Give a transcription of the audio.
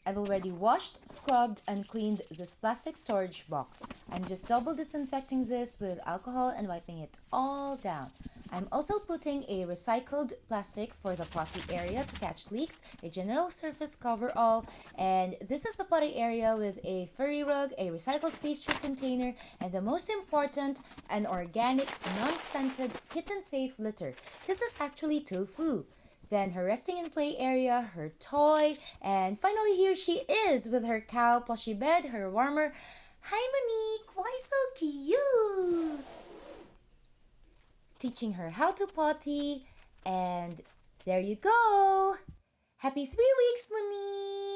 I've already washed, scrubbed, and cleaned this plastic storage box. I'm just double disinfecting this with alcohol and wiping it all down. I'm also putting a recycled plastic for the potty area to catch leaks, a general surface coverall, and this is the potty area with a furry rug, a recycled pastry container, and the most important, an organic, non-scented, kitten-safe litter. This is actually tofu. Then her resting and play area, her toy, and finally here she is with her cow plushy bed, her warmer. Hi Monique, why so cute? Teaching her how to potty, and there you go. Happy 3 weeks, Monique!